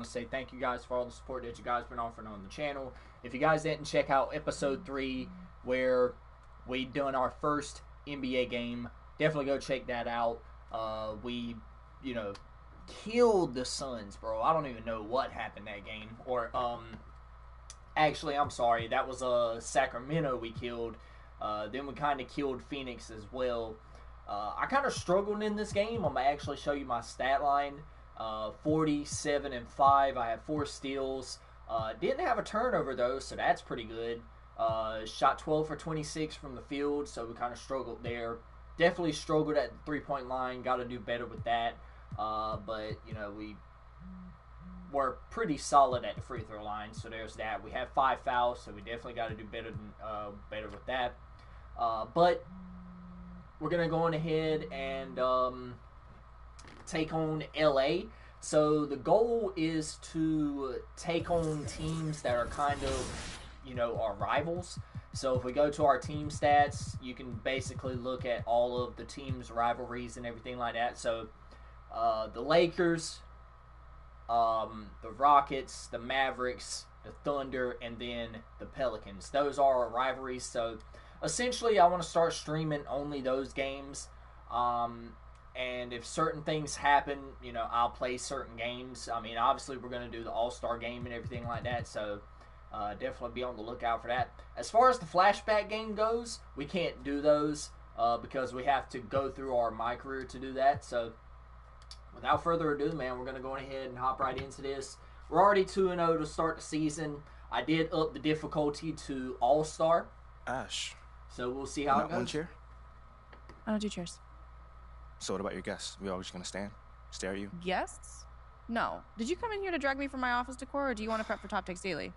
to say thank you guys for all the support that you guys been offering on the channel. If you guys didn't check out episode 3 where we done our first NBA game, definitely go check that out. We, killed the Suns, bro. I don't even know what happened that game. Or, actually, I'm sorry. That was Sacramento we killed. Then we kind of killed Phoenix as well. I kind of struggled in this game. I'm going to actually show you my stat line. 47 and 5. I had 4 steals. Didn't have a turnover though, so that's pretty good. Shot 12 for 26 from the field, so we kind of struggled there. Definitely struggled at the 3-point line. Got to do better with that. But we were pretty solid at the free throw line, so there's that. We have 5 fouls, so we definitely got to do better with that. But we're gonna go on ahead and take on LA. So the goal is to take on teams that are kind of, our rivals. So if we go to our team stats, you can basically look at all of the teams' rivalries and everything like that. So the Lakers, the Rockets, the Mavericks, the Thunder, and then the Pelicans. Those are our rivalries. So essentially I want to start streaming only those games. And if certain things happen, I'll play certain games. I mean, obviously we're going to do the All-Star game and everything like that, so definitely be on the lookout for that. As far as the flashback game goes, we can't do those because we have to go through our MyCareer to do that. So without further ado, man, we're going to go ahead and hop right into this. We're already 2-0 to start the season. I did up the difficulty to All-Star. Ash. So we'll see how it goes. One cheer? I don't do cheers. So what about your guests? We always gonna stare at you? Guests? No. Did you come in here to drag me from my office decor, or do you want to prep for Top Takes Daily?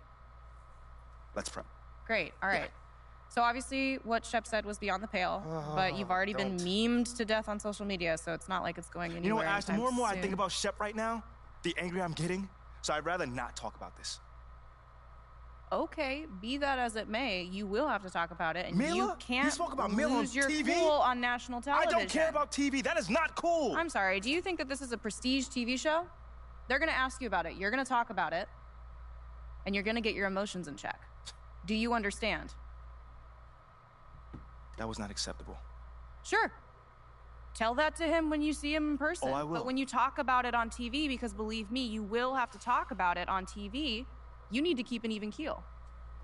Let's prep. Great. All right. Yeah. So obviously what Shep said was beyond the pale, but you've already been memed to death on social media, so it's not like it's going anywhere. You know what, Ash? The more and more soon. I think about Shep right now, the angrier I'm getting. So I'd rather not talk about this. Okay, be that as it may, you will have to talk about it, and Mila? you can't You spoke about Mila lose on your TV? cool on national television. I don't care about TV. That is not cool. I'm sorry. Do you think that this is a prestige TV show? They're going to ask you about it. You're going to talk about it, and you're going to get your emotions in check. Do you understand? That was not acceptable. Sure. Tell that to him when you see him in person. Oh, I will. But when you talk about it on TV, because believe me, you will have to talk about it on TV, you need to keep an even keel.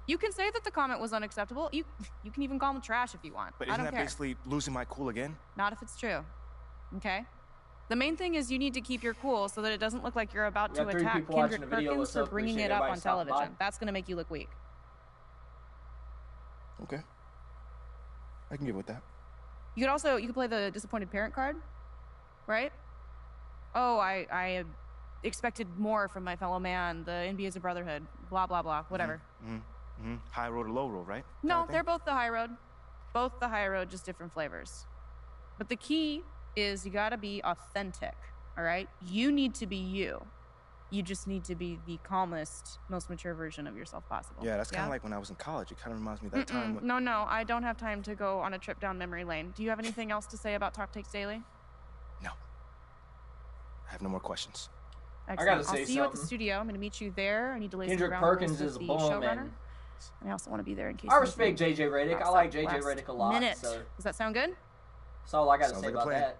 You can say that the comment was unacceptable. You can even call him trash if you want. But I isn't don't that care. basically losing my cool again? Not if it's true. Okay? The main thing is you need to keep your cool so that it doesn't look like you're about to attack Kendrick Perkins for bringing it up on television. That's going to make you look weak. Okay. I can get with that. You could play the disappointed parent card, right? Oh, I expected more from my fellow man. The NBA is a brotherhood. Blah, blah, blah. Whatever. High road or low road, right? No, they're both the high road. Both the high road, just different flavors. But the key is you gotta be authentic, all right? You need to be you. You just need to be the calmest, most mature version of yourself possible. Yeah, that's kind of like when I was in college. It kind of reminds me of that time. When... No, I don't have time to go on a trip down memory lane. Do you have anything else to say about Top Takes Daily? No. I have no more questions. Excellent. I gotta say I'll see you at the studio. I'm gonna meet you there. I need to lay Kendrick some ground Perkins rules is with a the bum, showrunner. and I also want to be there in case. I respect JJ Redick. I like JJ Redick a lot. So does that sound good? that's all I gotta Sounds say like a about plan. that.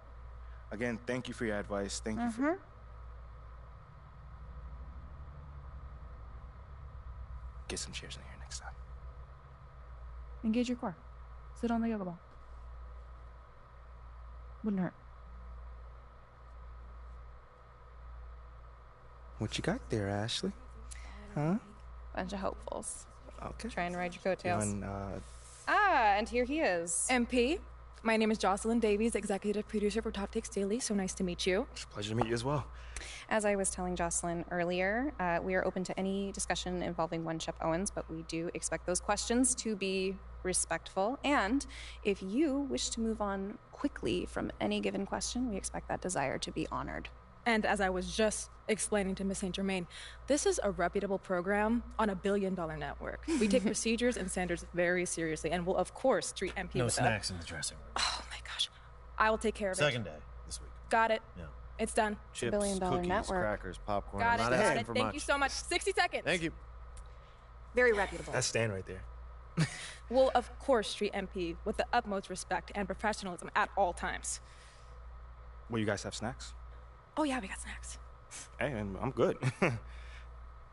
Again, thank you for your advice. Thank you for... Get some cheers in here next time. Engage your core. Sit on the yoga ball. Wouldn't hurt. What you got there, Ashley? Huh? Bunch of hopefuls. Okay. Try and ride your coattails. And, and here he is. MP, my name is Jocelyn Davies, executive producer for Top Takes Daily. So nice to meet you. It's a pleasure to meet you as well. As I was telling Jocelyn earlier, we are open to any discussion involving one Shep Owens, but we do expect those questions to be respectful. And if you wish to move on quickly from any given question, we expect that desire to be honored. And as I was just explaining to Ms. St. Germain, this is a reputable program on a billion-dollar network. We take procedures and standards very seriously and will, of course, treat MP No with snacks in the dressing room. Oh, my gosh. I will take care of it. Second day this week. Got it. Yeah. It's done. Chips, billion-dollar cookies, network. crackers, popcorn. Got I'm it. not Got asking it. for Thank much. you so much. 60 seconds. Thank you. Very reputable. That's Stan right there. We'll, of course, treat MP with the utmost respect and professionalism at all times. Well, you guys have snacks? Oh, yeah, we got snacks. Hey, I'm good.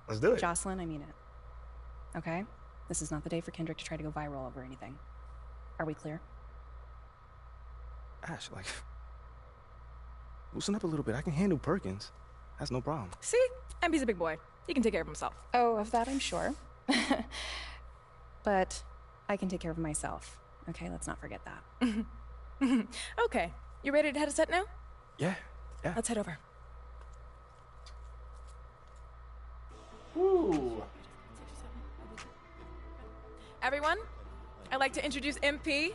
Let's do it. Jocelyn, I mean it. Okay? This is not the day for Kendrick to try to go viral over anything. Are we clear? Ash, like, loosen up a little bit. I can handle Perkins. That's no problem. See? MP's a big boy. He can take care of himself. Oh, of that I'm sure. But I can take care of myself. Okay, let's not forget that. Okay. You ready to head a set now? Yeah. Let's head over. Ooh. Everyone, I'd like to introduce MP.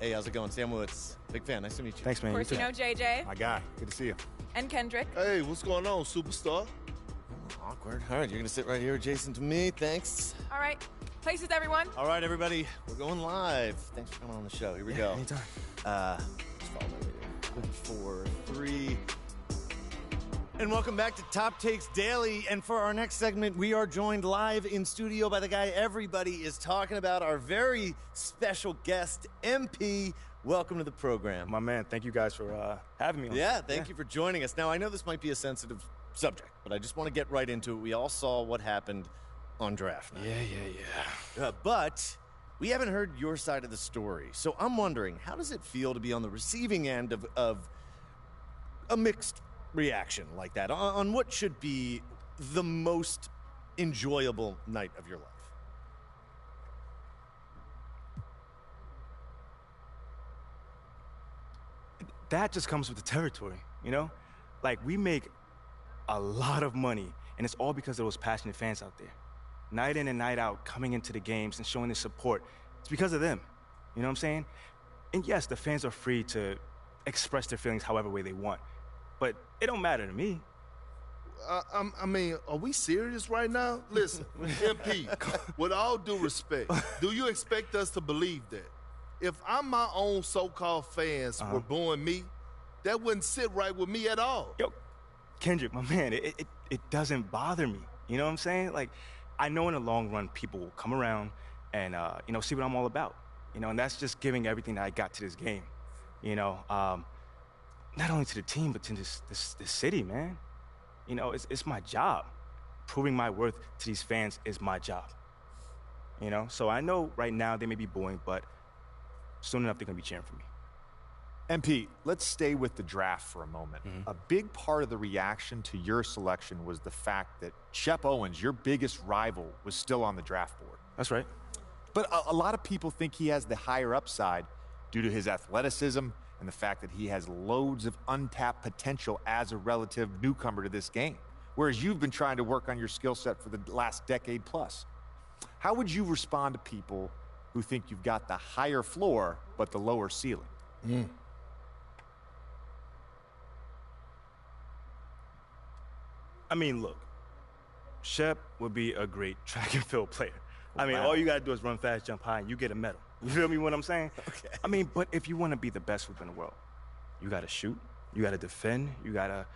Hey, how's it going? Sam Woods. Big fan. Nice to meet you. Thanks, man. Of course, You you too. know JJ My guy. Good to see you. and Kendrick. Hey, what's going on, superstar? Awkward. All right, you're gonna sit right here adjacent to me. Thanks. All right. Places, everyone. All right, everybody, we're going live. Thanks for coming on the show. Here we go. Anytime. Just follow my leader. 4, 3. And welcome back to Top Takes Daily. And for our next segment, we are joined live in studio by the guy everybody is talking about, our very special guest, MP. Welcome to the program. My man, thank you guys for having me on. Yeah, thank you for joining us. Now, I know this might be a sensitive subject, but I just want to get right into it. We all saw what happened on draft night. Yeah. But we haven't heard your side of the story. So I'm wondering, how does it feel to be on the receiving end of a mixed reaction like that on what should be the most enjoyable night of your life? That just comes with the territory, you know? Like, we make a lot of money, and it's all because of those passionate fans out there. Night in and night out, coming into the games and showing their support. It's because of them, you know what I'm saying? And yes, the fans are free to express their feelings however way they want, but it don't matter to me. I mean, are we serious right now? Listen, MP, with all due respect, do you expect us to believe that? If I'm my own so-called fans were booing me, that wouldn't sit right with me at all. Yo, Kendrick, my man, it doesn't bother me. You know what I'm saying? Like, I know in the long run, people will come around and, see what I'm all about. You know, and that's just giving everything that I got to this game. You know, not only to the team, but to this city, man. You know, it's my job. Proving my worth to these fans is my job. You know, so I know right now they may be booing, but soon enough they're gonna be cheering for me. MP, let's stay with the draft for a moment. A big part of the reaction to your selection was the fact that Shep Owens, your biggest rival, was still on the draft board. That's right. But a lot of people think he has the higher upside due to his athleticism and the fact that he has loads of untapped potential as a relative newcomer to this game, whereas you've been trying to work on your skill set for the last decade plus. How would you respond to people who think you've got the higher floor but the lower ceiling? I mean, look, Shep would be a great track and field player. I mean, all you gotta do is run fast, jump high, and you get a medal. You feel me what I'm saying? Okay. I mean, but if you want to be the best whip in the world, you gotta shoot, you gotta defend, you gotta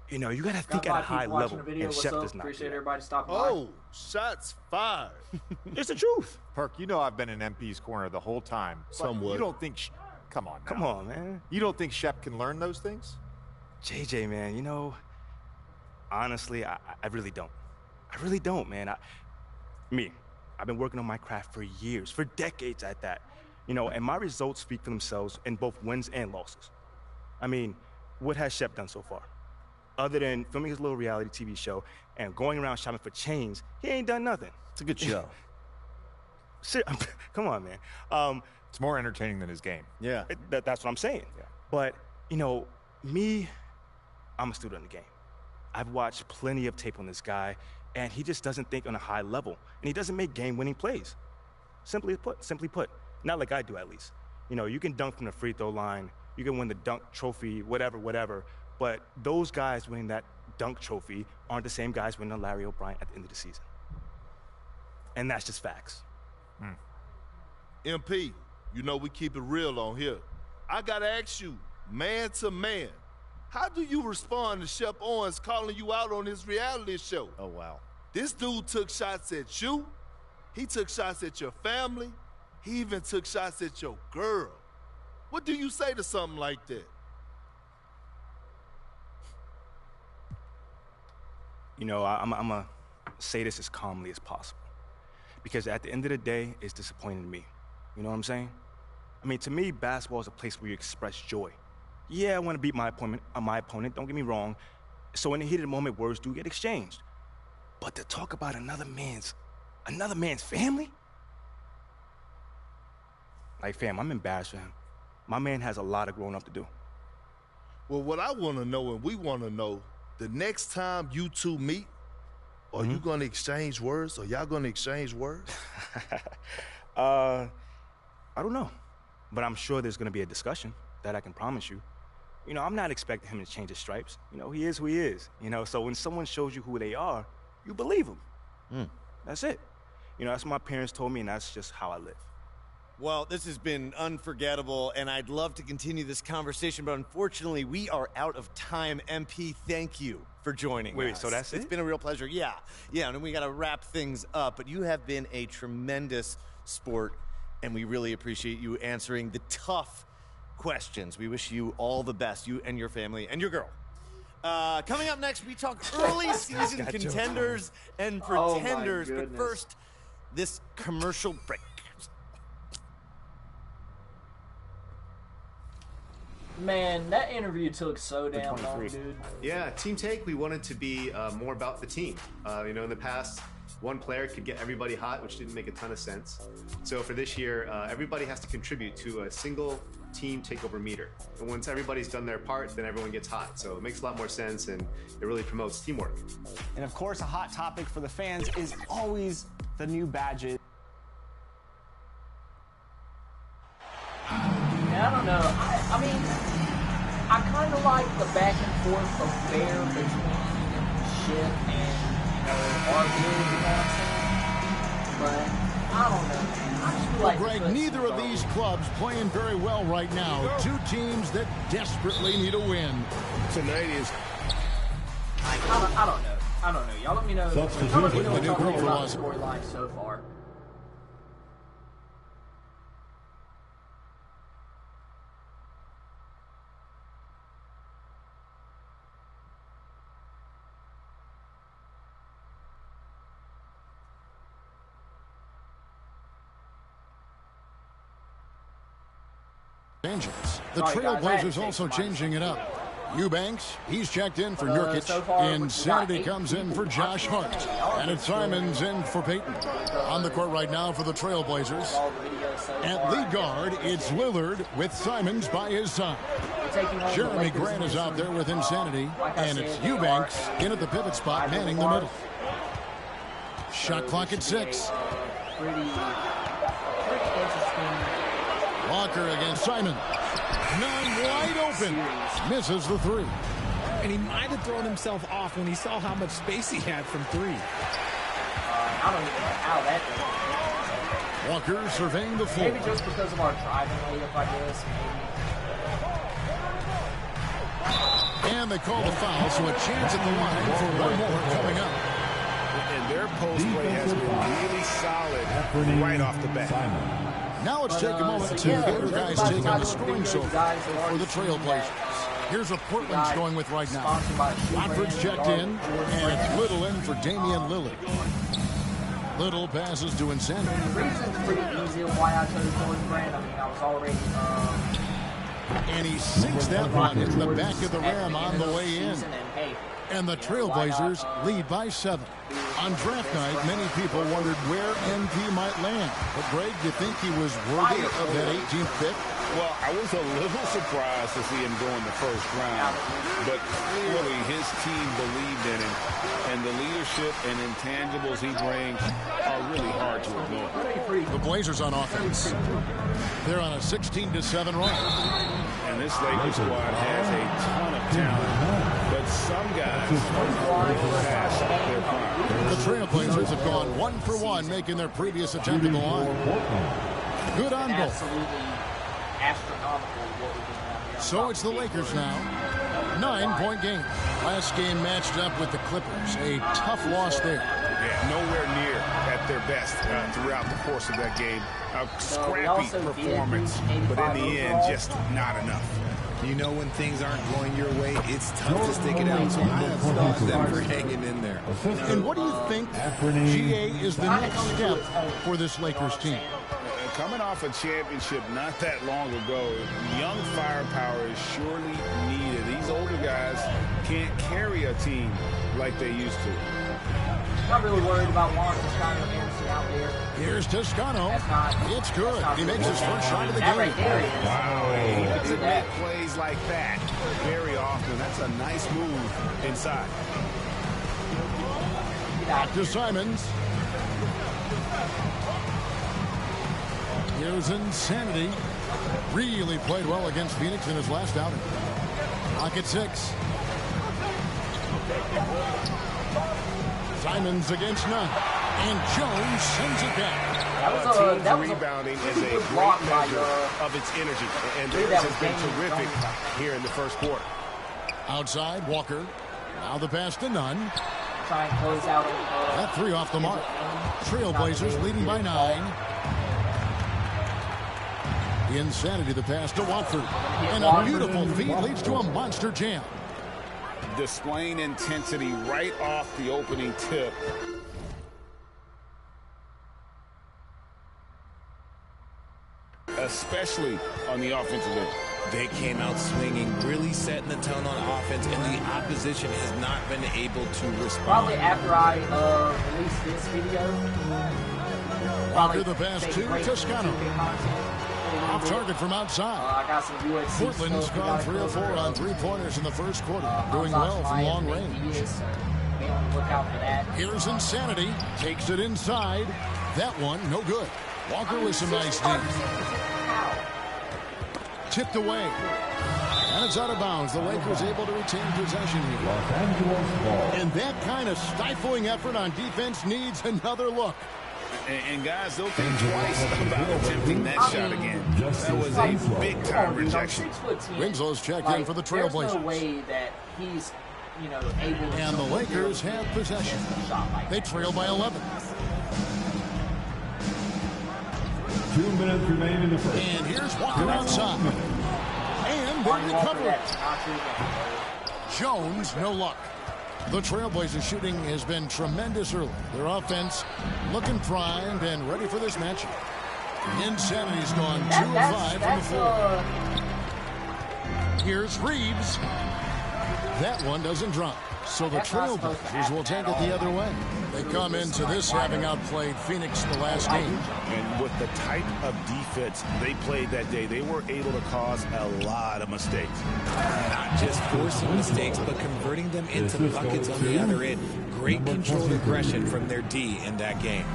think at a high level. And Shep does not. Appreciate do that. everybody stopping by. Oh, shots fired. It's the truth. Perk, you know I've been in MP's corner the whole time. but Somewhat. You don't think... Come on now. Come on, man. You don't think Shep can learn those things? JJ, man, you know, honestly, I really don't. I really don't, man. I've been working on my craft for years, for decades at that. You know, and my results speak for themselves in both wins and losses. I mean, what has Shep done so far? Other than filming his little reality TV show and going around shopping for chains, he ain't done nothing. It's a good show. Come on, man. It's more entertaining than his game. Yeah. That's what I'm saying. Yeah. But, I'm a student of the game. I've watched plenty of tape on this guy, and he just doesn't think on a high level, and he doesn't make game-winning plays. Simply put, not like I do at least. You know, you can dunk from the free throw line, you can win the dunk trophy, whatever, but those guys winning that dunk trophy aren't the same guys winning a Larry O'Brien at the end of the season. And that's just facts. MP, you know we keep it real on here. I gotta ask you, man to man. How do you respond to Shep Owens calling you out on his reality show? Oh, wow. This dude took shots at you. He took shots at your family. He even took shots at your girl. What do you say to something like that? You know, I'm going to say this as calmly as possible. Because at the end of the day, it's disappointing to me. You know what I'm saying? I mean, to me, basketball is a place where you express joy. Yeah, I want to beat my opponent, don't get me wrong. So in the heat of the moment, words do get exchanged. But to talk about another man's family? Like, fam, I'm embarrassed for him. My man has a lot of growing up to do. Well, what I want to know and we want to know, the next time you two meet, are you going to exchange words? Are y'all going to exchange words? I don't know. But I'm sure there's going to be a discussion. That I can promise you. You know, I'm not expecting him to change his stripes. You know, he is who he is. You know, so when someone shows you who they are, you believe them. That's it. You know, that's what my parents told me, and that's just how I live. Well, this has been unforgettable, and I'd love to continue this conversation, but unfortunately, we are out of time. MP, thank you for joining us. Wait, so that's it? It's been a real pleasure. Yeah, and then we got to wrap things up, but you have been a tremendous sport, and we really appreciate you answering the tough questions. We wish you all the best, you and your family and your girl. Coming up next, we talk early season contenders and pretenders, but first, this commercial break. Man, that interview took so damn long, dude. Yeah, Team Take, we wanted to be more about the team. You know, in the past, one player could get everybody hot, which didn't make a ton of sense. So for this year, everybody has to contribute to a single team takeover meter. And once everybody's done their part, then everyone gets hot. So it makes a lot more sense, and it really promotes teamwork. And of course, a hot topic for the fans is always the new badges. I don't know. I mean, I kind of like the back and forth of Bear between Ship and, our build, you know what I'm saying? But I don't know, man. I just feel like Greg, neither of these clubs playing very well right now. Two teams that desperately need a win. Tonight is... I don't know. Y'all let me know. Y'all let me know what y'all think about the storyline so far. The Trailblazers also changing it up. Eubanks, he's checked in for Nurkic. So far, Insanity comes in for Josh Hart. And it's Simons in for Peyton. On the court right now for the Trailblazers. At lead guard, it's Lillard with Simons by his side. Jeremy Grant is out there with Insanity. And it's Eubanks in at the pivot spot, manning the middle. Shot clock at 6. Pretty interesting. Walker against Simon. None wide open. Misses the 3. And he might have thrown himself off when he saw how much space he had from 3. I don't even know how that Walker surveying the floor. Maybe just because of our driving layup, I guess. Maybe. And they call the foul, so a chance at the line for one more coming up. And their post play has been really solid right off the bat. Now let's take a moment to get our guys taking the scoring so far for the Trailblazers. Here's what Portland's going with right now. Watford's checked in, and it's Little in for Damian Lillard. Little passes to Insanity. The reason's pretty easy of why I chose Jordan Brand. I mean, I was already... and he sinks that one into the back of the rim on the way in. And the Trailblazers lead by 7. On draft night, many people wondered where MP might land. But Greg, do you think he was worthy of that 18th pick? Well, I was a little surprised to see him go in the first round. But clearly his team believed in him. And the leadership and intangibles he brings are really hard to ignore. The Blazers on offense. They're on a 16-7 run. And this Lakers squad has a ton of talent. But some guys pass their prime. The Trailblazers have gone 1 for 1, making their previous attempt at the line. Good on both. Absolutely astronomical what we can have So it's the Lakers now. 9-point game. Last game matched up with the Clippers. A tough loss there. Yeah, nowhere near at their best throughout the course of that game. A scrappy performance, but in the end, just not enough. You know when things aren't going your way, it's tough to stick it out. So I applaud them for hanging in there. And what do you think, GA, is the next step for this Lakers team? Coming off a championship not that long ago, young firepower is surely needed. These older guys can't carry a team like they used to. Not really worried about Juan Toscano Anderson out there. Here's Toscano. It's good. He makes his first shot of the game. Wow. He doesn't make plays like that very often. That's a nice move inside. Back to Simons. Here's Insanity. Really played well against Phoenix in his last outing. Clock at 6. Simons against none. And Jones sends it back. Team's rebounding is a great measure of its energy. And theirs has been terrific here in the first quarter. Outside, Walker. Now the pass to Nunn. Try and close out. That 3 off the mark. Trailblazers leading by 9. The Insanity, the pass to Watford. And a beautiful feed leads to a monster jam. Displaying intensity right off the opening tip. Especially on the offensive end. They came out swinging, really setting the tone on offense, and the opposition has not been able to respond. Probably after I release this video. Walker the pass to Toscano. Off target from outside. Portland's gone 3 of 4 on 3-pointers in the first quarter. Doing well from long range. Here's Insanity. Takes it inside. That one, no good. Walker with some nice D. Tipped away. And it's out of bounds. The Lakers able to retain possession here. And that kind of stifling effort on defense needs another look. And guys, they'll think twice about attempting that shot again. That was a big-time rejection. Winslow's check in for the Trailblazers. There's no way that he's, able to... And the Lakers have possession. They trail by 11. 2 minutes remaining in the first. And here's Walker outside. And they recover. Jones, no luck. The Trailblazers shooting has been tremendous early. Their offense looking primed and ready for this matchup. Insanity's gone 2 of 5 from the floor. Here's Reeves. That one doesn't drop. So the Trailblazers will take it the other way. They come into this having outplayed Phoenix the last game. And with the type of defense they played that day, they were able to cause a lot of mistakes. Not just forcing mistakes, but converting them into buckets on the other end. Great controlled aggression from their D in that game.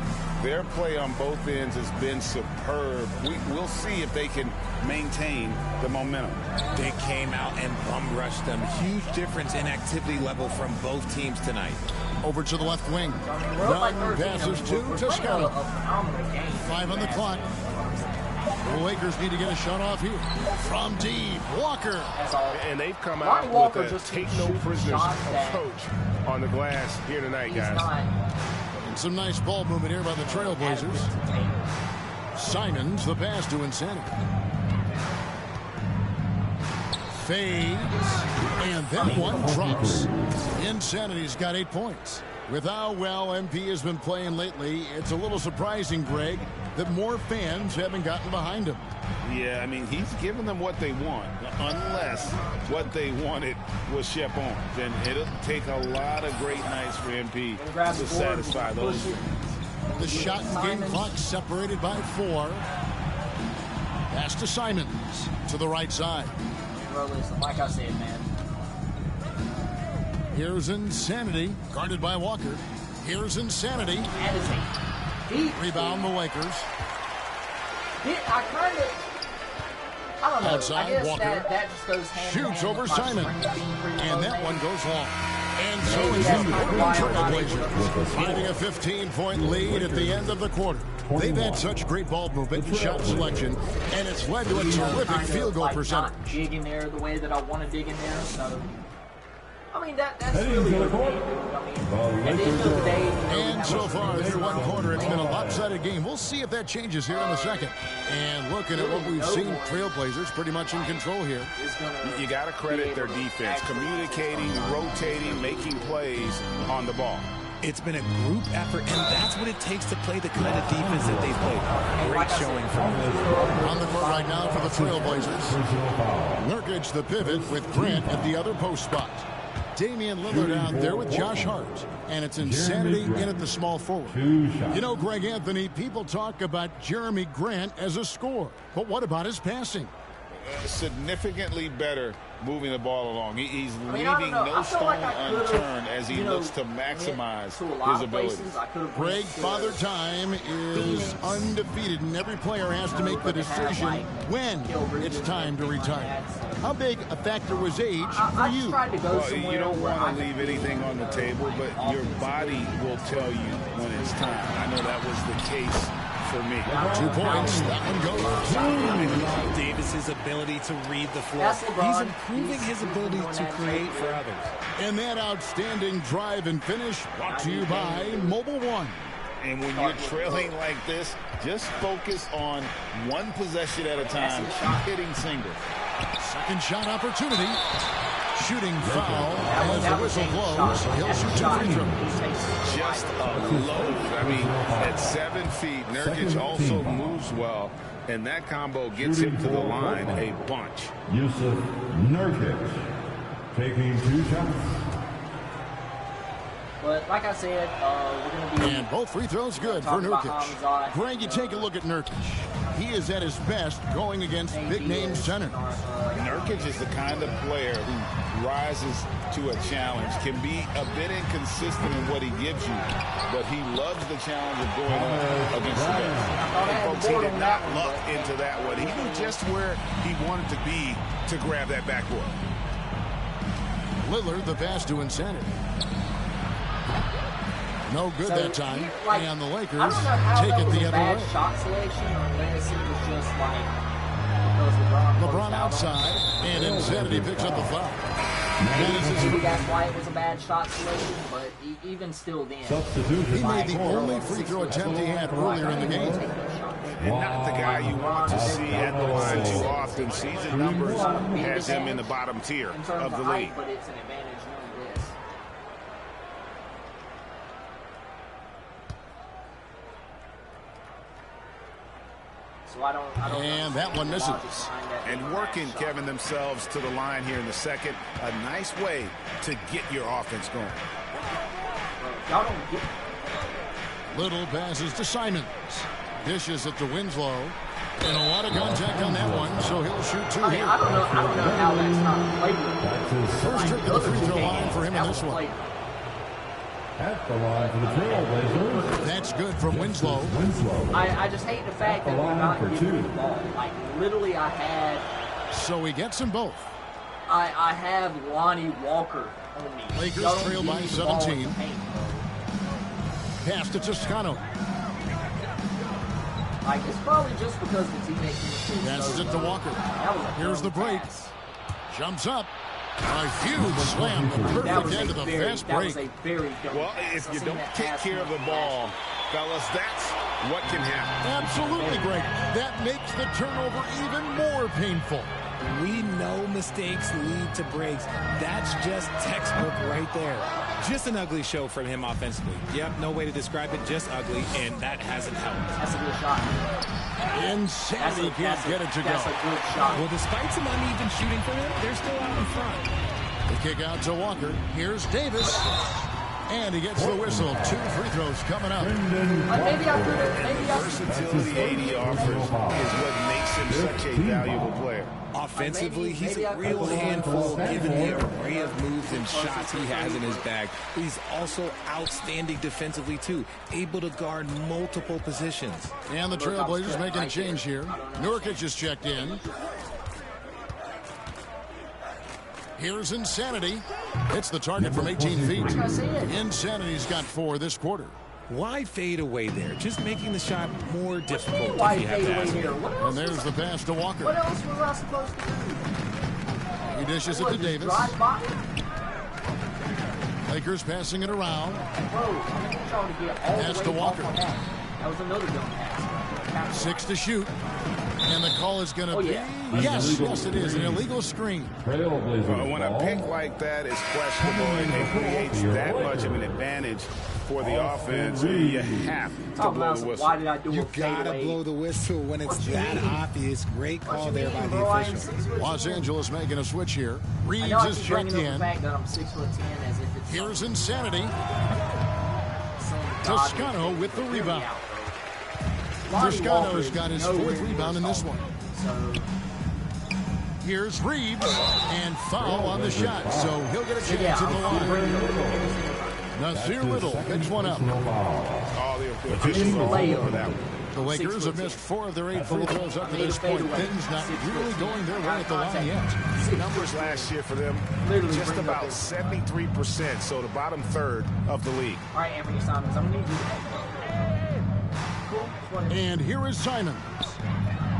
Their play on both ends has been superb. We'll see if they can maintain the momentum. They came out and bum rushed them. Huge difference in activity level from both teams tonight. Over to the left wing. Nunn passes to Toscano. 5 on the clock. The Lakers need to get a shot off here. From deep, Walker. And they've come out with a take-no-prisoners approach on the glass here tonight, guys. And some nice ball movement here by the Trailblazers. Simons, the pass to Insanity. Fades. And that one drops. Insanity's got 8 points. With how well MP has been playing lately, it's a little surprising, Greg, that more fans haven't gotten behind him. Yeah, I mean, he's given them what they want, unless what they wanted was Shep on. Then it'll take a lot of great nights for MP to satisfy those. The shot and game clock separated by 4. Pass to Simons to the right side. Like I said, man. Here's Insanity, guarded by Walker. Here's Insanity. Rebound the Lakers. I don't know. Outside, I guess Walker that just goes hand shoots over Simon. And that one goes long. And so it's the Trailblazers finding a 15-point lead at the end of the quarter. They've had such great ball movement and shot selection, and it's led to a terrific field goal percentage. Not dig in there the way that I want to dig in there, so I mean that's really what we do. I mean, at the end of the day, and so far through one quarter, it's been a lopsided game. We'll see if that changes here in the second. And looking at what we've seen, Trailblazers pretty much in control here. You got to credit their defense, communicating, rotating, making plays on the ball. It's been a group effort, and that's what it takes to play the kind of defense that they play. Great showing from them. On the court right now for the Trailblazers. Nurkic, the pivot, with Grant at the other post spot. Damian Lillard out there with Josh Hart. And it's insanity in at the small forward. You know, Greg Anthony, people talk about Jeremy Grant as a scorer. But what about his passing? Significantly better moving the ball along. He's leaving no stone unturned as he looks to maximize his abilities. Greg, Father Time is undefeated, and every player has to make the decision when it's time to retire. How big a factor was age for you? Well, you don't want to leave anything on the table, but your body will tell you when it's time. I know that was the case for me. 2 points. That one goes. I love Davis's ability to read the floor. He's improving his ability to create for others. And that outstanding drive and finish brought to you by Mobile One. And when you're trailing like this, just focus on one possession at a time. Keep hitting singles. Second shot opportunity. Shooting foul as the whistle blows. He'll shoot 2 free throws. Just a load. I mean, at 7 feet, Nurkic also moves well, and that combo gets him to the line a bunch. Yusuf Nurkic taking 2 shots. But like I said, we're going to be... And both free throws good for Nurkic. Greg, you take a look at Nurkic. He is at his best going against big-name centers. Nurkic is the kind of player who rises to a challenge, can be a bit inconsistent in what he gives you, but he loves the challenge of going up against the best. And folks, he did not luck into that one. He knew just where he wanted to be to grab that backboard. Lillard, the pass to Insanity. No good that time. And the Lakers take it the other way. Shot selection, unless it was just like LeBron outside, and Insanity picks up the foul. Maybe that's why it was a bad shot selection, but even still then. He made the only free throw attempt he had earlier in the game. And not the guy you want to see at the line too often. Season numbers has him in the bottom tier of the league. But it's an advantage nonetheless. So I don't and that one misses. And working, Kevin, themselves to the line here in the second. A nice way to get your offense going. Y'all don't get... Little passes to Simons. Dishes it to Winslow. And a lot of contact on that one, so he'll shoot 2 here. I don't know how that's not played. First trip to the free throw line for him in this one. At the line for the Trailblazers. That's good from Winslow. I just hate the fact that we're not giving the ball. Like, literally, I had... So he gets them both. I have Lonnie Walker on me. Lakers trail by 17. Pass to Toscano. Like, it's probably just because the teammate... Passes it to Walker. Here's the break. Jumps up. A huge slam, the perfect end of the fast break. Well, if you don't take care of the ball, fellas, that's what can happen. Absolutely, Greg. That makes the turnover even more painful. We know mistakes lead to breaks. That's just textbook right there. Just an ugly show from him offensively. Yep, no way to describe it, just ugly, and that hasn't helped. That's a good shot. Insanity can't get it to go. That's a good shot. Well, despite some uneven shooting from him, they're still out in front. The kick out to Walker. Here's Davis. And he gets the whistle. 2 free throws coming up. Maybe I could have. Versatility 80 offers is what makes him such a valuable player. Offensively, he's a real handful given the array of moves and shots he has in his bag. But he's also outstanding defensively, too, able to guard multiple positions. And the Trailblazers making a change here. Nurkic is checked in. Here's Insanity. Hits the target from 18 feet. Insanity's got 4 this quarter. Why fade away there? Just making the shot more difficult Why if you have fade that. away here? What else And there's the pass to Walker. What else was I supposed to do? He dishes it to Davis. Drive by? Lakers passing it around. Bro, I need y'all to get all Pass the to way Walker. off on that was another dumb pass. 6 to shoot. And the call is going to be... yeah. Yes, it is. An illegal screen. When a pick like that is questionable and it creates that much of an advantage for the offense, you have to blow the whistle. Why did I do You a fade gotta away? blow the whistle when it's that obvious. Great call there by the official. Los Angeles making a switch here. I Reeves know I is keep checked bringing up the in. fact that I'm 6'10" as if it's Here's Insanity. some Toscano with the rebound. Toscano's got his 4th rebound in this one. So, Here's Reeves, and foul on the shot, so he'll get a chance in the line. Nasir Little picks one up. All the officials are over that one. The Lakers have missed 4 of their 8 free throws up to this point. Things not really going their way at the line yet. Numbers last year for them, just about 73%, so the bottom third of the league. all right, Anthony Simons, I'm going to need you to And here is Simons.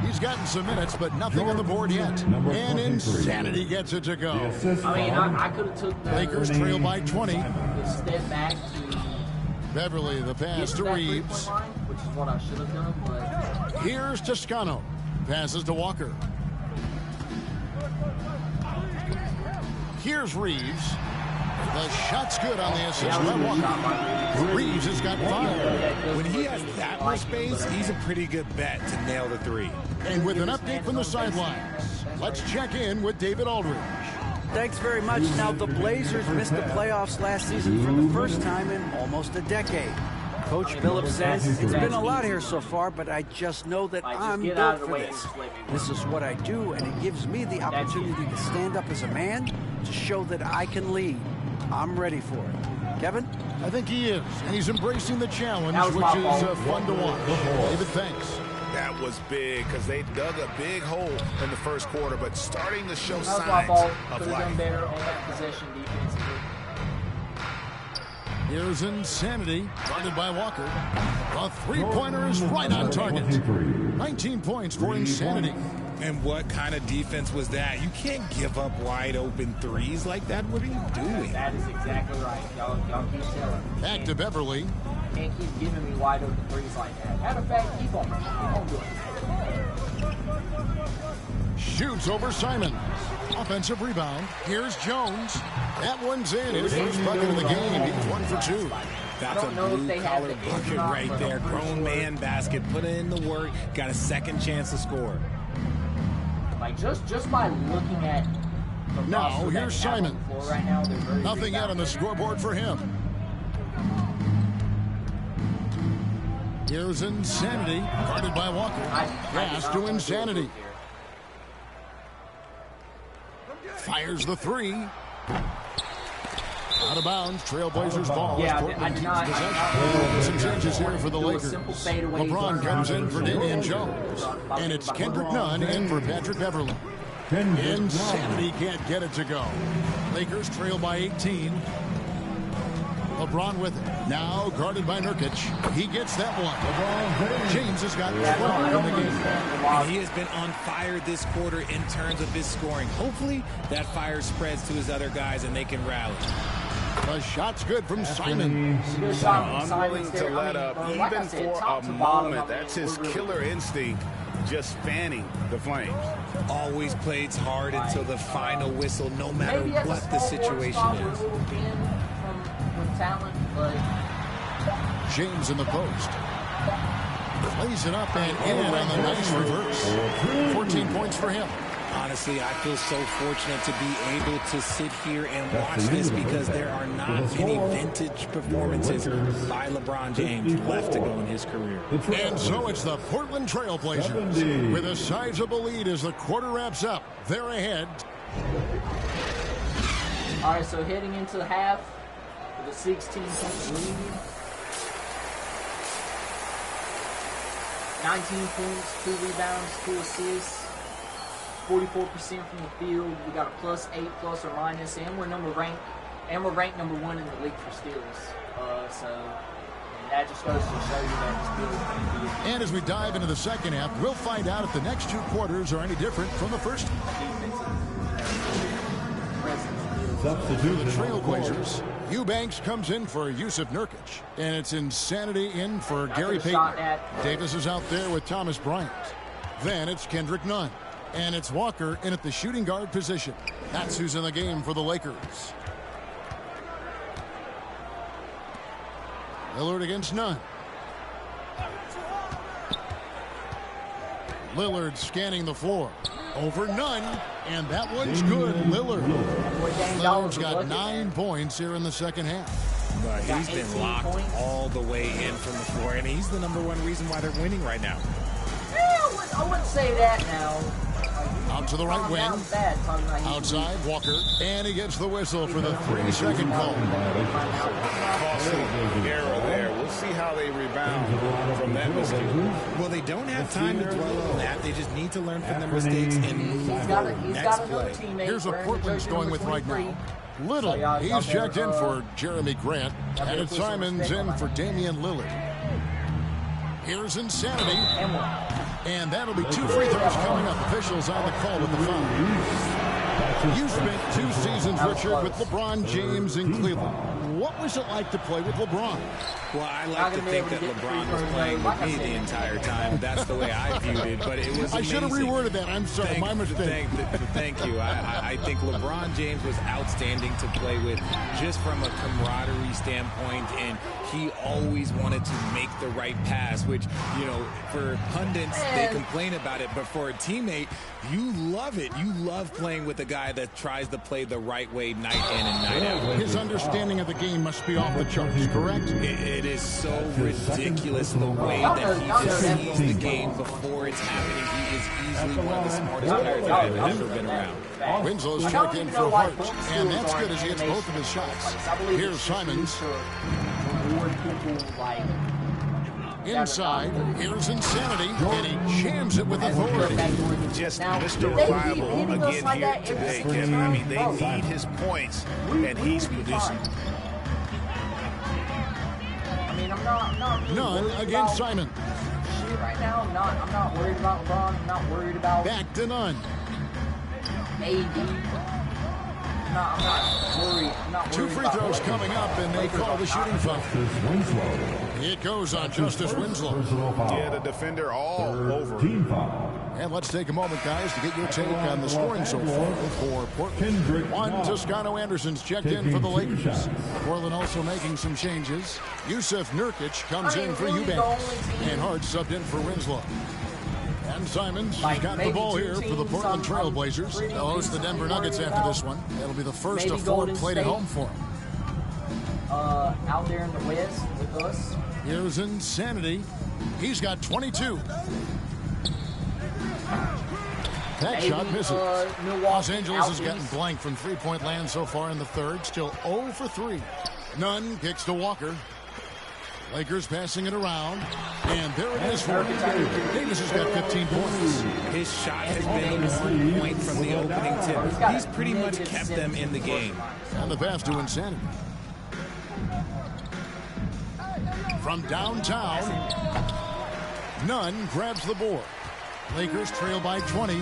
He's gotten some minutes, but nothing on the board yet. And Insanity gets it to go. I mean, I could have took the Lakers trail by 20. step back to Beverly, the pass get to to that Reeves. three-point line, which is what I should have done, but Here's Toscano. Passes to Walker. Here's Reeves. The shot's good on the assist by Walker. Reeves has got 5. When he has that much space, he's a pretty good bet to nail the 3. And with an update from the sidelines, let's check in with David Aldridge. Thanks very much. Now, the Blazers missed the playoffs last season for the first time in almost a decade. Coach Phillips says it's been a lot here so far, but I just know that I'm built for this. This is what I do, and it gives me the opportunity to stand up as a man to show that I can lead. I'm ready for it. Kevin? I think he is, and he's embracing the challenge, That was which my is fault. fun to watch. David, thanks. That was big because they dug a big hole in the first quarter, but starting to show that was my signs fault. of Could have done life. better on that possession defensively. Here's Insanity, guarded by Walker. The three-pointer is right on target. 19 points for Insanity. And what kind of defense was that? You can't give up wide open threes like that. What are you doing? That is exactly right. Y'all keep telling me. Back to Beverly. Can't keep giving me wide open threes like that. Matter of fact, keep on doing it. Shoots over Simons. Offensive rebound. Here's Jones. That one's in. His first bucket of the game. He's 1 for 2. That's a blue-collar bucket right there. Grown man basket. Put in the work. Got a second chance to score. Like just by looking at the Now, roster that here's we have on Simons. the floor right now, they're very Nothing yet on the rebounded. scoreboard for him. Here's Insanity, guarded by Walker. Pass to Insanity. Fires the 3. Out of bounds, Trailblazers ball. Yeah, as I Portland did keeps not. possession. Some changes here for the Do a Lakers. simple fadeaway LeBron turn comes around. in for Damian Jones. And it's Kendrick Nunn in for Patrick Beverly. Insanity can't get it to go. Lakers trail by 18. LeBron with it. Now guarded by Nurkic. He gets that one. James has got 12 in the game. And he has been on fire this quarter in terms of his scoring. Hopefully that fire spreads to his other guys and they can rally. The shot's good from Simons. Unwilling to let up, even for a moment. That's his killer instinct, just fanning the flames. Always plays hard until the final whistle, no matter Maybe at what the small forward situation spot, is. we're a little thin with talent, but James in the post. Plays it up and in on the nice reverse. 14 points for him. Honestly, I feel so fortunate to be able to sit here and watch this because there are not many vintage performances by LeBron James left to go in his career. And so it's the Portland Trailblazers with a sizable lead as the quarter wraps up. They're ahead. all right. So heading into the half with a 16-point lead, 19 points, 2 rebounds, 2 assists. 44% from the field. We got a +8 plus or minus, and we're ranked number 1 in the league for steals. And that just goes to show you that this build is going to be. And as we dive into the second half, we'll find out if the next 2 quarters are any different from the first. Substitution. The Trailblazers. Eubanks comes in for Yusuf Nurkic. And it's Insanity in for Gary Payton. Davis is out there with Thomas Bryant. Then it's Kendrick Nunn. And it's Walker in at the shooting guard position. That's who's in the game for the Lakers. Lillard against Nunn. Lillard scanning the floor. Over Nunn, and that one's good. Lillard's got 9 points here in the second half. But he's been locked all the way in from the floor, and he's the #1 reason why they're winning right now. I wouldn't say that now. Out to the right wing. Outside, Walker. And he gets the whistle for the 3-second call. Costly error there. We'll see how they rebound from that mistake. Well, they don't have time to dwell on that. They just need to learn from their mistakes and move forward. Next play. Here's what Portland's going with right now. Little, he's checked in for Jeremy Grant. And it's Simons in for Damian Lillard. Here's Insanity. And that'll be 2 free throws coming up. Officials on the call with the foul. You spent 2 seasons, Richard, with LeBron James in Cleveland. What was it like to play with LeBron? Well, I like to think that LeBron was playing with me the entire time. That's the way I viewed it, but it was amazing. I should have reworded that. I'm sorry, my mistake. Thank you. I think LeBron James was outstanding to play with just from a camaraderie standpoint, and he always wanted to make the right pass, which, you know, for pundits, they complain about it, but for a teammate, you love it. You love playing with a guy that tries to play the right way night in and night out. His understanding of the game must be off the charts, correct? It is so ridiculous the way that he just sees the game before it's happening. He is easily one of the smartest players I've ever been around. Winslow's checked in for Hart, and that's good as he hits both of his shots. Here's Simons. Inside, here's Insanity, and he jams it with authority. Just Mr. Reliable again here today, Kevin. I mean, they need his points, and he's producing. I mean, I'm not really None against Simon. Right now, I'm not worried about LeBron. I'm not worried about back to Nunn. AD. I'm not worried. I'm not 2 free throws coming up, and they call the shooting foul. It goes on Justice Winslow. Yeah, the defender all over. And let's take a moment, guys, to get your take on the scoring so far for Portland. One, Toscano Anderson's checked in for the Lakers. Portland also making some changes. Yusuf Nurkic comes in for Eubanks. And Hart subbed in for Winslow. And Simons has got the ball here for the Portland Trailblazers. They'll host the Denver Nuggets after this one. It'll be the first of 4 played at home for them. Out there in the West with us. Here's Insanity. He's got 22. That shot misses. Los Angeles has gotten blank from 3-point land so far in the third. Still 0 for 3. Nunn kicks to Walker. Lakers passing it around. And there it is for him. Davis has got 15 points. His shot has been 1 point from the opening tip. He's pretty much kept them in the game. And the pass to Insanity. From downtown, Nunn grabs the board. Lakers trail by 20.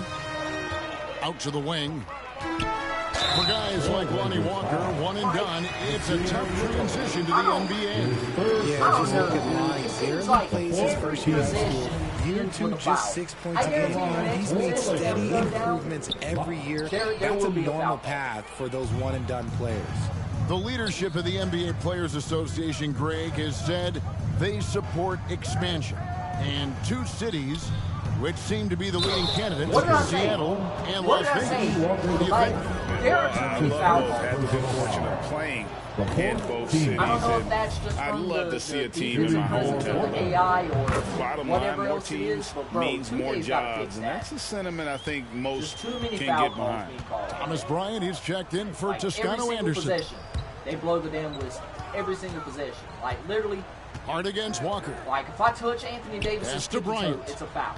Out to the wing. For guys like Lonnie Walker, one and done, it's a tough transition to the NBA. Yeah, just look at Lonnie. Barely plays his first year in school. Year 2, just 6 points a game. He's made steady improvements every year. That's a normal path for those one-and-done players. The leadership of the NBA Players Association, Greg, has said they support expansion. And 2 cities, which seem to be the leading candidates, Seattle and Las Vegas. What do you think? I love having the good fortune of playing in both cities. I'd love to see a team in my hometown. Bottom line, more teams means more jobs, and that's a sentiment I think most can get behind. Thomas Bryant is checked in for Toscano Anderson. They blow the damn whistle every single possession. Like, literally. Hard against Walker. Like, if I touch Anthony Davis' to Bryant. It's a foul.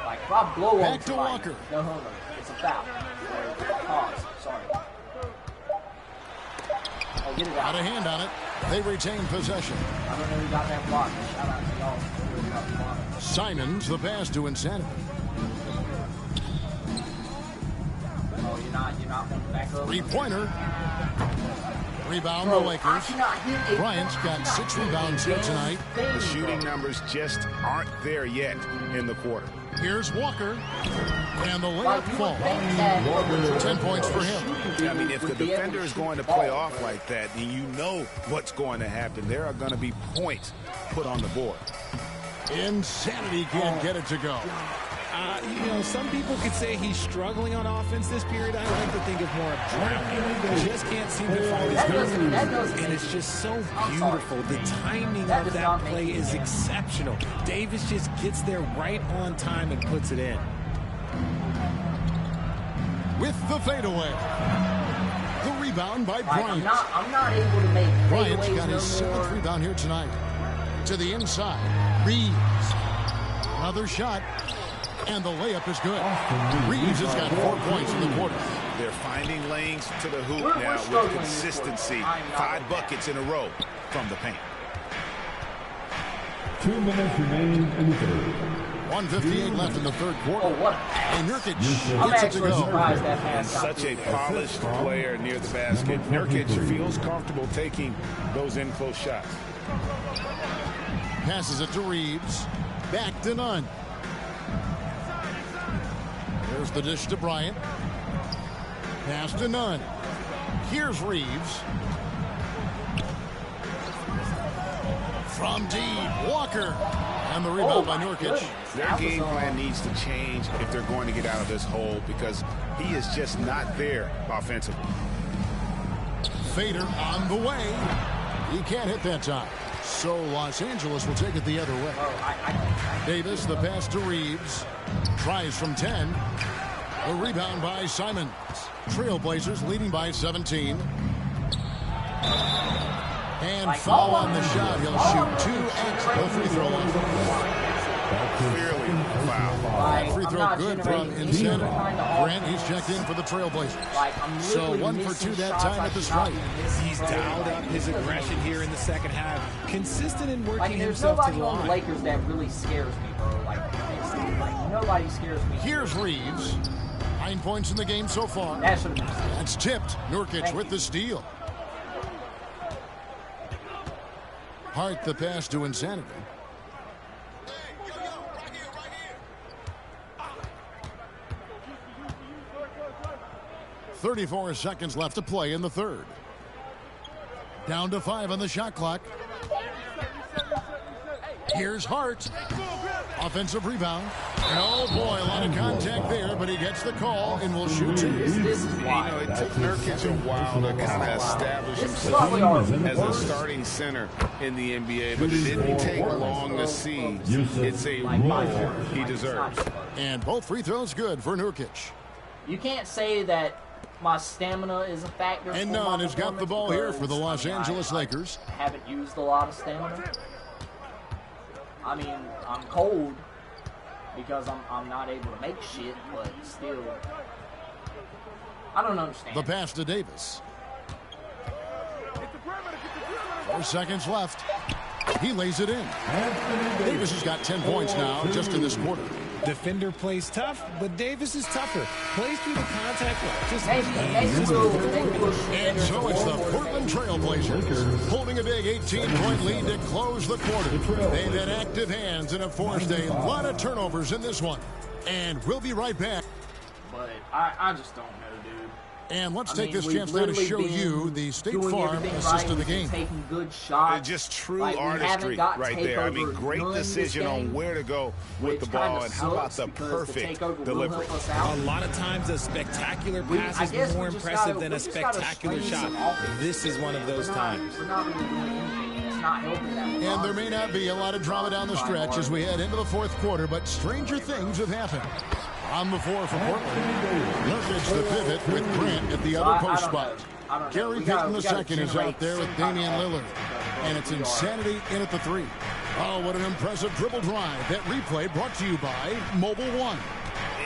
Like, if I blow Back on to somebody, Walker. no homo. It's a foul. Or pause. Sorry. Oh, get it out. Got a hand on it. They retain possession. I don't know who got that block. Shout out to y'all. Who got the block. Simons, the pass to Insanity. Oh, you're not going back up. Three-pointer. Rebound Bro, the I Lakers. cannot hit it. Bryant's got 6 rebounds here tonight. The shooting numbers just aren't there yet in the quarter. Here's Walker. And the layup falls. 10 points for him. I mean, if the defender is going to play off like that, then you know what's going to happen. There are going to be points put on the board. Insanity can't get it to go. You know, some people could say he's struggling on offense this period. I like to think of more of drowning. He just can't seem to find his groove. And it's just so beautiful. The timing of that play is exceptional. Davis just gets there right on time and puts it in. With the fadeaway. The rebound by Bryant. I'm not able to make Bryant's fadeaways got his no 7th more. rebound here tonight. To the inside. Reeves. Another shot. And the layup is good. Reeves has got 4 points in the quarter. They're finding lanes to the hoop We're now struggling with this consistency. quarter. I'm not 5 buckets in a row from the paint. 2 minutes remaining in the third. 1:58 left in the third quarter. Oh, what? And Nurkic I'm gets it to actually go. surprised that And pass got such a through. polished player near the basket. Nurkic feels comfortable taking those in-close shots. Passes it to Reeves. Back to Nunn. There's the dish to Bryant. Pass to Nunn. Here's Reeves. From deep, Walker. And the rebound by Nurkic. Their game plan needs to change if they're going to get out of this hole because he is just not there offensively. Fader on the way. He can't hit that time. So Los Angeles will take it the other way. Davis, the pass to Reeves. Tries from 10. The rebound by Simons. Trailblazers leading by 17. And foul on the shot. He'll shoot 2 at the free throw line. Clearly foul. Free throw good from Insanity. Grant, he's checked in for the Trailblazers. So 1 for 2 that time at the stripe. He's dialed up his aggression here in the second half. Consistent in working Like, there's himself to nobody the on the line. Lakers that really scares me, bro. Like nobody scares me. Here's Reeves. 9 points in the game so far. That's tipped. Nurkic with the steal. Hart the pass to Insanity. .34 seconds left to play in the third. Down to 5 on the shot clock. Here's Hart. Offensive rebound. And oh boy, a lot of contact there, but he gets the call and will shoot 2. It took Nurkic a while to kind of establish himself as a starting center in the NBA, but it didn't take long to see it's a role he deserves. And both free throws good for Nurkic. You can't say that my stamina is a factor. And for Nunn my has got the ball here for the Los performance Angeles Lakers. I haven't used a lot of stamina. I mean, I'm cold because I'm not able to make shit, but still, I don't understand. The pass to Davis. 4 seconds left. He lays it in. Davis has got 10 points now just in this quarter. Defender plays tough, but Davis is tougher. Plays through the contact. Just And so it's the Portland Trailblazers holding a big 18-point lead to close the quarter. They've had active hands and have forced a lot of turnovers in this one. And we'll be right back. But I just don't know, dude. And let's take this chance now to show you the State Farm assist of the game. Taking good shots. Just true Like, we artistry haven't got right there. I mean, takeover great none this decision on game, where to go with the which ball, kinda and how about sucks the because perfect the takeover will delivery. help us out. A lot of times a spectacular pass I is guess more we just impressive gotta- than we a just gotta spectacular string shot. some offense. This is one of those times. We're not really doing anything. It's not helping that much. And there may not be a lot of drama down the stretch as we head into the fourth quarter, but stranger things have happened. On the floor for Portland. Nurkic the pivot with Grant at the other post spot. Gary Payton II is out there with Damian Lillard. And it's Insanity in at the 3. Oh, what an impressive dribble drive. That replay brought to you by Mobile One.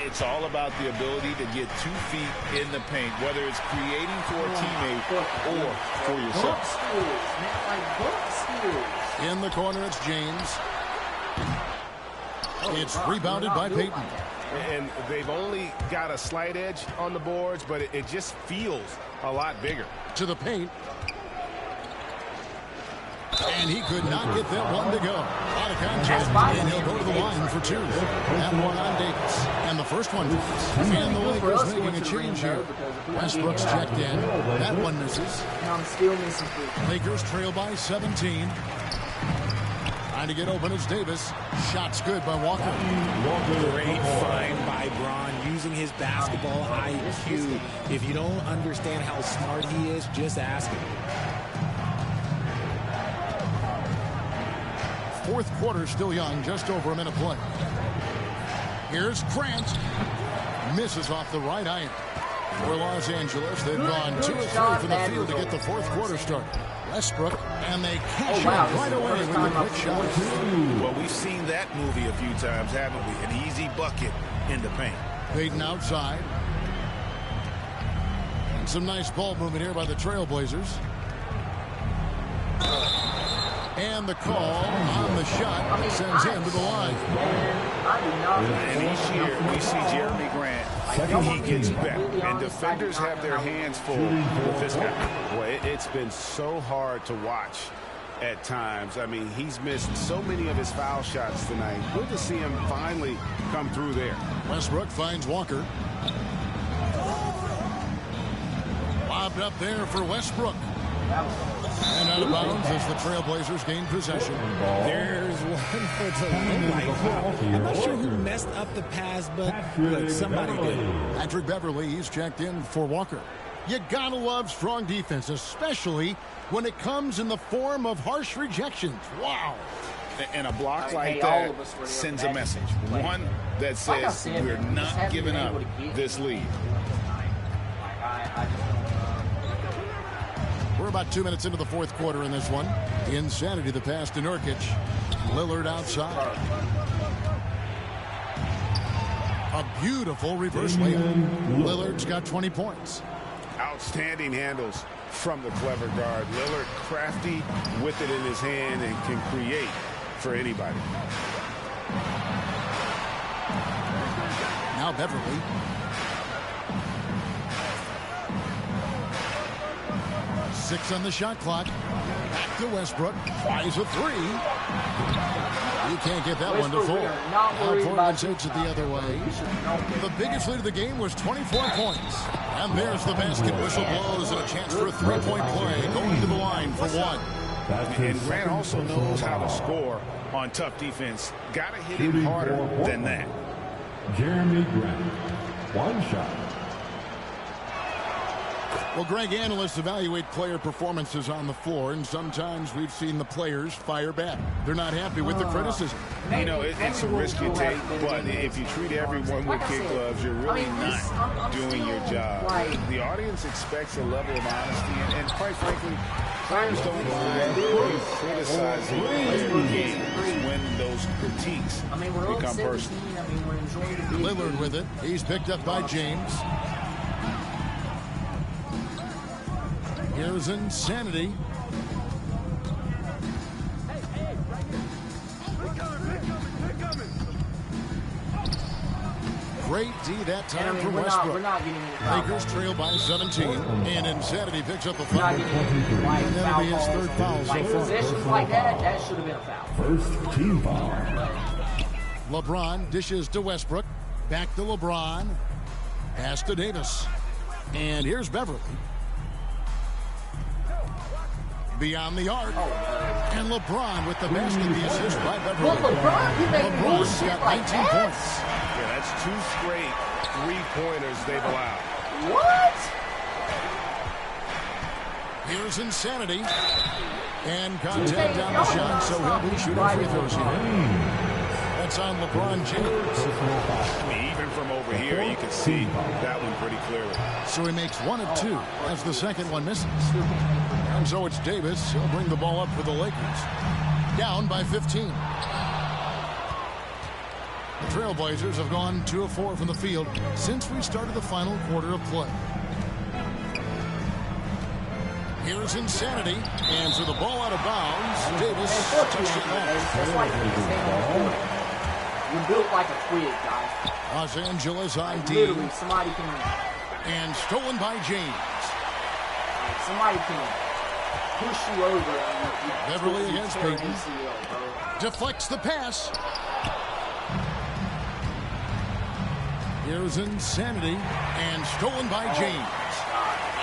It's all about the ability to get 2 feet in the paint, whether it's creating for a teammate or for yourself. In the corner, it's James. It's rebounded by Payton. And they've only got a slight edge on the boards, but it just feels a lot bigger. To the paint. And he could not get that one to go. Out of contact, and he'll go to the line for 2. That one on Davis. And the first one falls. And the Lakers making a change here. Westbrook's checked in. That one misses. I'm still missing 3. Lakers trail by 17. Trying to get open is Davis. Shot's good by Walker. Great find by Bron, using his basketball IQ. If you don't understand how smart he is, just ask him. Fourth quarter still young, just over a minute play. Here's Grant. Misses off the right iron. For Los Angeles, they've gone 2 or 3 from the field to get the fourth quarter started. Westbrook, and they cash out right away with a quick shot. Well, we've seen that movie a few times, haven't we? An easy bucket in the paint. Payton outside. And some nice ball movement here by the Trailblazers. And the call on the shot sends him to the line. And each year we see Jeremy Grant. He gets better, and defenders have their hands full with this guy. Boy, it's been so hard to watch at times. I mean, he's missed so many of his foul shots tonight. Good to see him finally come through there. Westbrook finds Walker. Lobbed up there for Westbrook. And out of bounds as the Trailblazers gain possession. There's one for the look like. I'm not sure who messed up the pass, but look, somebody did. Patrick Beverly, he's checked in for Walker. You gotta love strong defense, especially when it comes in the form of harsh rejections. Wow. And a block like that sends a message. One that says we're not giving up this lead. We're about 2 minutes into the fourth quarter in this one. The insanity the pass to Nurkic. Lillard outside. A beautiful reverse layup. Lillard's got 20 points. Outstanding handles from the clever guard. Lillard crafty with it in his hand and can create for anybody. Now Beverly. Six on the shot clock. Back to Westbrook. Tries a 3. You can't get that one to fall. Now Portland takes it the other way. The biggest lead of the game was 24 points. And there's the basket. Whistle blows and a chance for a 3-point play. Going to the line for 1. And Grant also knows how to score on tough defense. Got to hit him harder than that. Jeremy Grant, 1 shot. Well, Greg, analysts evaluate player performances on the floor, and sometimes we've seen the players fire back. They're not happy with the criticism. You know, it's a risk you take, but if you treat everyone with kid gloves, you're really not doing your job. The audience expects a level of honesty, and quite frankly, players don't mind you criticizing their games when those critiques become personal. Lillard with it. He's picked up by James. Here's Insanity. Great D that time for Westbrook. Lakers trail by 17. And Insanity picks up a foul. And that'll be his third foul so far. Possessions like that should have been a foul. First team foul. LeBron dishes to Westbrook. Back to LeBron. Pass to Davis. And here's Beverly. Beyond the arc. And LeBron with the basket, the assist by Beverly. LeBron's got 19 points. Yeah, that's 2 straight 3-pointers they've allowed. What? Here's Insanity. And contact down the shot, so he'll be shooting free throws here. That's on LeBron James. I mean, even from over here, you can see that one pretty clearly. So he makes 1 of 2 as the second one misses. And so it's Davis. He'll bring the ball up for the Lakers. down by 15. The Trailblazers have gone 2 of 4 from the field since we started the final quarter of play. Here's Insanity, and through the ball out of bounds, Davis touched it You're built like a twig, guys. Los Angeles on D. Literally, somebody can... And stolen by James. Somebody can push you over. Beverly against Payton. Deflects the pass. Here's Insanity, and stolen by James.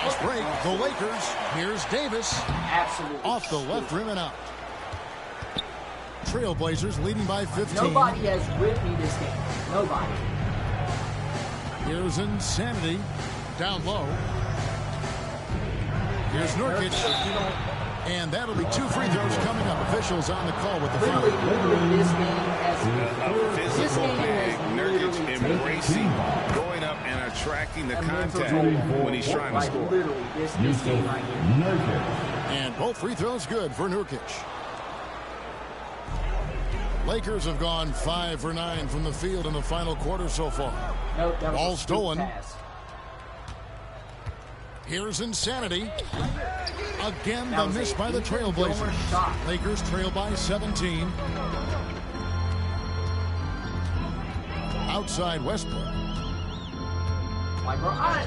Fast break, the Lakers. Here's Davis. Absolutely. Off the left rim and out. Trailblazers leading by 15. Nobody has whipped me this game. Nobody. Here's Insanity. Down low. Here's Nurkic. And that'll be 2 free throws coming up. Officials on the call with the foul. Literally, this game has... Physical big, Nurkic embracing, going up and attracting the contact when he's trying to score. Literally, this game right here. And both free throws good for Nurkic. Lakers have gone 5 for 9 from the field in the final quarter so far. Nope, ball stolen. Pass. Here's Insanity. Again, the miss by the Trailblazers. Lakers trail by 17. Outside Westbrook. Like, bro, I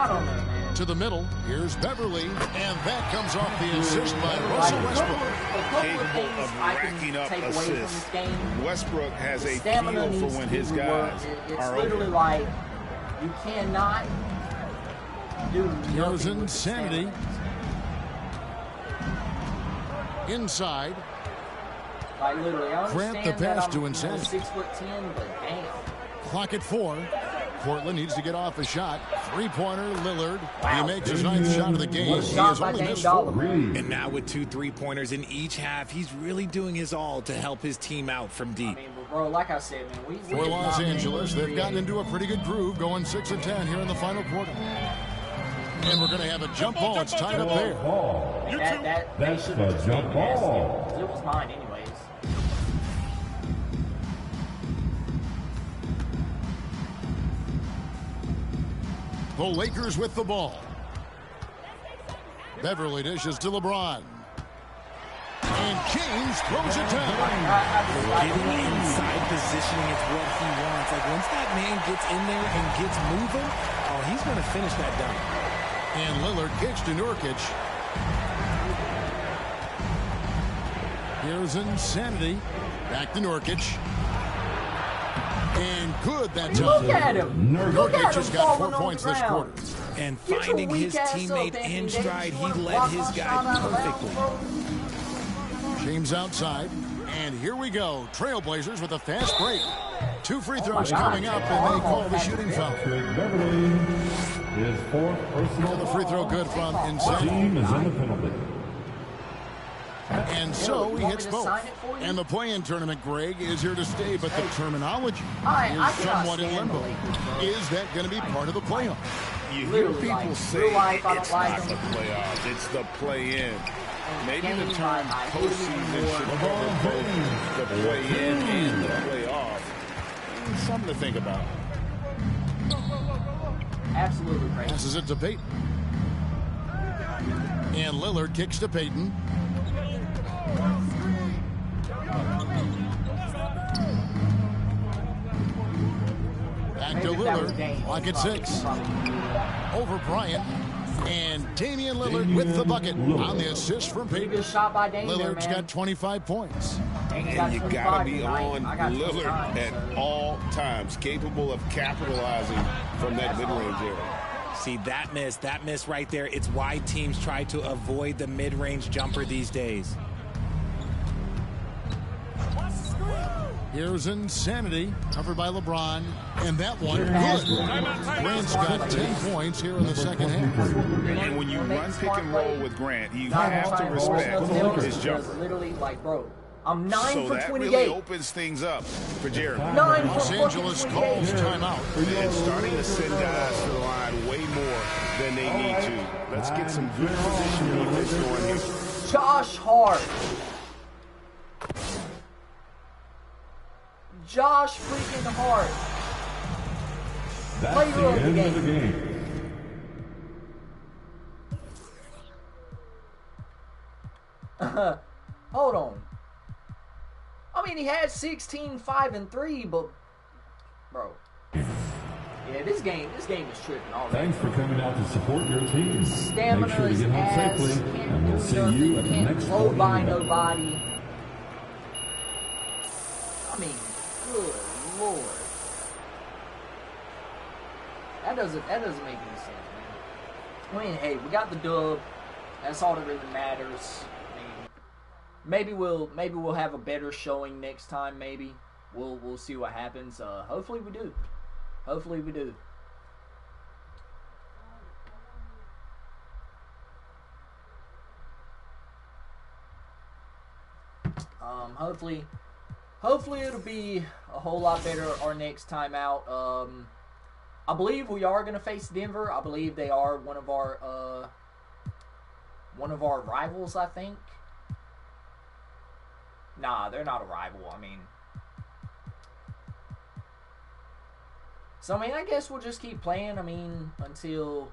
don't know, man. To the middle. Here's Beverly. And that comes off the assist by Russell Westbrook. Capable of racking up assists. Westbrook has a feel for when his guys are open. It's literally like, you cannot do Here's Insanity. Inside. Like, literally, I Grant the pass to Insanity. 6'10", but damn. Clock at 4. Portland needs to get off a shot. 3-pointer, Lillard. He makes his 9th shot of the game. He has only missed 4. And now with 2 3-pointers in each half, he's really doing his all to help his team out from deep. I mean, bro, like I said, man, we for Los Angeles, they've gotten into a pretty good groove, going 6 of 10 here in the final quarter. And we're going to have a jump ball. It's tied up there. That's the jump ball. It was mine anyways. The Lakers with the ball. Beverly dishes to LeBron. And James throws it down. Getting inside positioning is what he wants. Like, once that man gets in there and gets moving, oh, he's going to finish that dunk. And Lillard kicks to Nurkic. Here's Insanity. Back to Nurkic. And good that time. Look at him. Nurkic has got 4 points this quarter. And finding his teammate in stride, he led his guy perfectly. James outside. And here we go. Trailblazers with a fast break. 2 free throws coming up, and they call the shooting foul. Beverly, his 4th personal. The free throw good from Insanity. Team is in the penalty. And so he hits both. And the play-in tournament, Greg, is here to stay, but the terminology is somewhat in limbo. Is that going to be part of the playoff? You hear people say it's not the playoffs, it's the play-in. Maybe the term postseason should cover both the play-in and the playoff. Something to think about. Absolutely great. Passes it to Payton. And Lillard kicks to Payton. Back to Lillard. Clock at 6. Over Bryant. And Damian Lillard with the bucket on the assist from Payton. Lillard's got 25 points. And you gotta be on Lillard at all times, capable of capitalizing from that mid-range area. See, that miss right there, it's why teams try to avoid the mid-range jumper these days. Here's Insanity, covered by LeBron, and that one, good. Grant's got 10 points here in the second half. And when you run pick and roll with Grant, you have to respect his jumper. Literally, like, bro, I'm 9 so for that 28. really opens things up for Jeremy. 9 for Los Angeles calls timeout. And starting to send guys to the line way more than they need to. Let's get some good position defense going here. Josh Hart. Josh freaking Hart. That's Player the of the end game. of the game. Hold on. I mean, he had 16, 5, and 3, but bro, yeah, this game is tripping already. Thanks for coming out to support your team. Stamina Make sure to is get home ass. safely, Can't and we'll do see nothing. you at the Can't next blow sporting by event. nobody. I mean, good lord, that doesn't make any sense, man. I mean, hey, we got the dub. That's all that really matters. I mean, maybe we'll have a better showing next time. Maybe we'll see what happens. Hopefully we do. Hopefully we do. Hopefully it'll be a whole lot better our next time out. I believe we are gonna face Denver. I believe they are one of our rivals, I think. Nah, they're not a rival. I mean, so I mean, I guess we'll just keep playing. I mean, until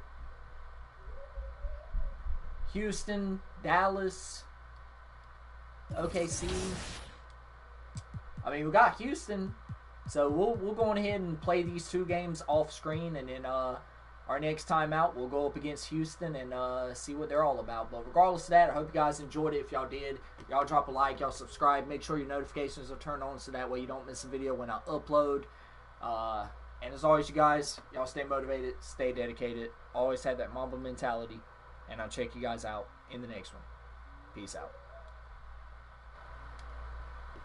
Houston, Dallas, OKC. I mean, we got Houston, so we'll go on ahead and play these 2 games off screen, and then our next time out, we'll go up against Houston and see what they're all about. But regardless of that, I hope you guys enjoyed it. If y'all did, y'all drop a like, y'all subscribe. Make sure your notifications are turned on so that way you don't miss a video when I upload. And as always, you guys, y'all stay motivated, stay dedicated. Always have that Mamba mentality. And I'll check you guys out in the next one. Peace out.